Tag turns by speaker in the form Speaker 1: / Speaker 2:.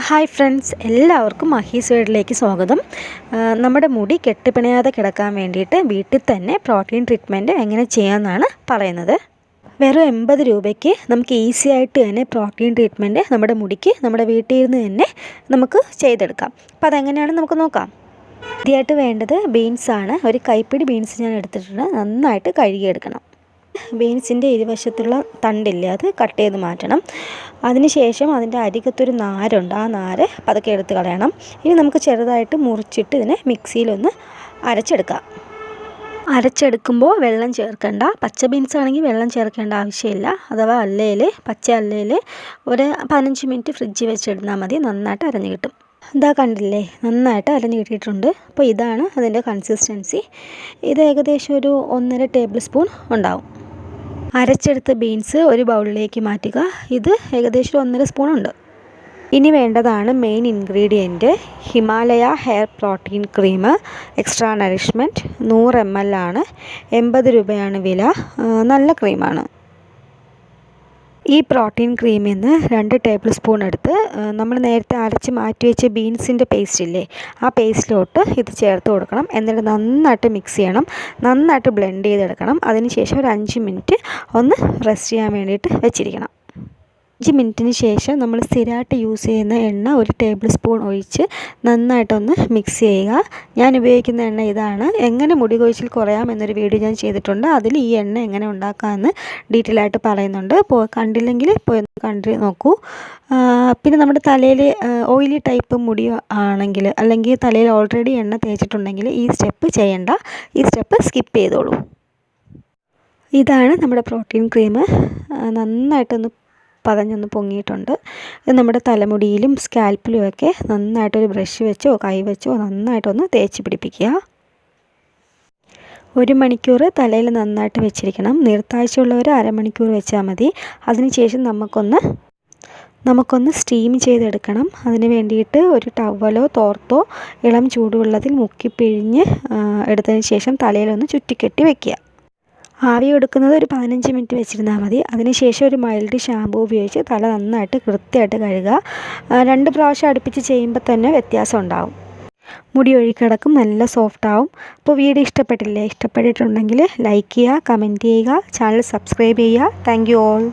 Speaker 1: Hi friends, എല്ലാവർക്കും അഖീസ് വീട്ടിലേക്ക് സ്വാഗതം. നമ്മുടെ മുടി കെട്ടിപ്പിണയാതെ കിടക്കാൻ വേണ്ടിയിട്ട് വീട്ടിൽ തന്നെ പ്രോട്ടീൻ ട്രീറ്റ്മെൻറ്റ് എങ്ങനെ ചെയ്യാമെന്നാണ് പറയുന്നത്. വെറും 80 രൂപയ്ക്ക് നമുക്ക് ഈസി ആയിട്ട് തന്നെ പ്രോട്ടീൻ ട്രീറ്റ്മെൻറ്റ് നമ്മുടെ മുടിക്ക് നമ്മുടെ വീട്ടിൽ നിന്ന് തന്നെ നമുക്ക് ചെയ്തെടുക്കാം. അപ്പോൾ അതെങ്ങനെയാണെന്ന് നമുക്ക് നോക്കാം. ആദ്യമായിട്ട് വേണ്ടത് ബീൻസാണ്. ഒരു കൈപ്പിടി ബീൻസ് ഞാൻ എടുത്തിട്ടുണ്ട്. നന്നായിട്ട് കഴുകിയെടുക്കണം. ബീൻസിൻ്റെ ഇരുവശത്തുള്ള തണ്ടില്ലേ, അത് കട്ട് ചെയ്ത് മാറ്റണം. അതിനുശേഷം അതിൻ്റെ അരികത്തൊരു നാരുണ്ട്, ആ നാര് പതുക്കെ എടുത്ത് കളയണം. ഇനി നമുക്ക് ചെറുതായിട്ട് മുറിച്ചിട്ട് ഇതിനെ മിക്സിയിലൊന്ന് അരച്ചെടുക്കാം. അരച്ചെടുക്കുമ്പോൾ വെള്ളം ചേർക്കേണ്ട. പച്ച ബീൻസ് ആണെങ്കിൽ വെള്ളം ചേർക്കേണ്ട ആവശ്യമില്ല. അഥവാ പച്ച അല്ലേൽ ഒരു 15 മിനിറ്റ് ഫ്രിഡ്ജിൽ വെച്ചിരുന്നാൽ മതി, നന്നായിട്ട് അരഞ്ഞ് കിട്ടും. ഇതാ കണ്ടില്ലേ, നന്നായിട്ട് അരഞ്ഞ് കിട്ടിയിട്ടുണ്ട്. അപ്പോൾ ഇതാണ് അതിൻ്റെ കൺസിസ്റ്റൻസി. ഇത് ഏകദേശം ഒരു 1.5 ടേബിൾ സ്പൂൺ ഉണ്ടാവും. അരച്ചെടുത്ത ബീൻസ് ഒരു ബൗളിലേക്ക് മാറ്റുക. ഇത് ഏകദേശം 1.5 സ്പൂൺ ഉണ്ട്. ഇനി വേണ്ടതാണ് main ingredient, Himalaya hair protein cream extra nourishment. 100 ml ആണ്. 80 രൂപയാണ് വില. നല്ല ക്രീമാണ്. ഈ പ്രോട്ടീൻ ക്രീമിൽ നിന്ന് 2 ടേബിൾ സ്പൂൺ എടുത്ത് നമ്മൾ നേരത്തെ അരച്ച് മാറ്റി വെച്ച ബീൻസിൻ്റെ പേസ്റ്റ് ഇല്ലേ, ആ പേസ്റ്റിലോട്ട് ഇത് ചേർത്ത് കൊടുക്കണം. എന്നിട്ട് നന്നായിട്ട് മിക്സ് ചെയ്യണം, നന്നായിട്ട് ബ്ലെൻഡ് ചെയ്തെടുക്കണം. അതിനുശേഷം ഒരു 5 മിനിറ്റ് ഒന്ന് റെസ്റ്റ് ചെയ്യാൻ വേണ്ടിയിട്ട് വെച്ചിരിക്കണം. 5 മിനിറ്റിന് ശേഷം നമ്മൾ സ്ഥിരമായിട്ട് യൂസ് ചെയ്യുന്ന എണ്ണ ഒരു ടേബിൾ സ്പൂൺ ഒഴിച്ച് നന്നായിട്ടൊന്ന് മിക്സ് ചെയ്യുക. ഞാൻ ഉപയോഗിക്കുന്ന എണ്ണ ഇതാണ്. എങ്ങനെ മുടി കൊഴിച്ചിൽ കുറയാം എന്നൊരു വീഡിയോ ഞാൻ ചെയ്തിട്ടുണ്ട്. അതിൽ ഈ എണ്ണ എങ്ങനെ ഉണ്ടാക്കാമെന്ന് ഡീറ്റെയിൽ ആയിട്ട് പറയുന്നുണ്ട്. കണ്ടില്ലെങ്കിൽ പോയി കണ്ടു നോക്കൂ. പിന്നെ നമ്മുടെ തലയിൽ ഓയിലി ടൈപ്പ് മുടി ആണെങ്കിൽ, അല്ലെങ്കിൽ തലയിൽ ഓൾറെഡി എണ്ണ തേച്ചിട്ടുണ്ടെങ്കിൽ ഈ സ്റ്റെപ്പ് ചെയ്യണ്ട, ഈ സ്റ്റെപ്പ് സ്കിപ്പ് ചെയ്തോളൂ. ഇതാണ് നമ്മുടെ പ്രോട്ടീൻ ക്രീം. നന്നായിട്ടൊന്ന് പതഞ്ഞൊന്ന് പൊങ്ങിയിട്ടുണ്ട്. ഇത് നമ്മുടെ തലമുടിയിലും സ്കാൽപ്പിലും ഒക്കെ നന്നായിട്ടൊരു ബ്രഷ് വെച്ചോ കൈ വെച്ചോ നന്നായിട്ടൊന്ന് തേച്ച് പിടിപ്പിക്കുക. 1 മണിക്കൂർ തലയിൽ നന്നായിട്ട് വെച്ചിരിക്കണം. നീർത്താഴ്ചയുള്ളവർ അരമണിക്കൂർ വെച്ചാൽ മതി. അതിനുശേഷം നമുക്കൊന്ന് സ്റ്റീം ചെയ്തെടുക്കണം. അതിന് വേണ്ടിയിട്ട് ഒരു ടവലോ തോർത്തോ ഇളം ചൂടുവെള്ളത്തിൽ മുക്കി പിഴിഞ്ഞ് എടുത്തതിന് ശേഷം തലയിലൊന്ന് ചുറ്റിക്കെട്ടി വെക്കുക. ആവി എടുക്കുന്നത് ഒരു 15 മിനിറ്റ് വെച്ചിരുന്നാൽ മതി. അതിനുശേഷം ഒരു മൈൽഡ് ഷാമ്പൂ ഉപയോഗിച്ച് തല നന്നായിട്ട് കൃത്യമായിട്ട് കഴുകുക. 2 പ്രാവശ്യം അടുപ്പിച്ച് ചെയ്യുമ്പോൾ തന്നെ വ്യത്യാസം ഉണ്ടാവും. മുടി ഒഴുകിക്കിടക്കും, നല്ല സോഫ്റ്റ് ആവും. അപ്പോൾ വീഡിയോ ഇഷ്ടപ്പെട്ടിട്ടുണ്ടെങ്കിൽ ലൈക്ക് ചെയ്യുക, കമൻറ്റ് ചെയ്യുക, ചാനൽ സബ്സ്ക്രൈബ് ചെയ്യുക. Thank you all.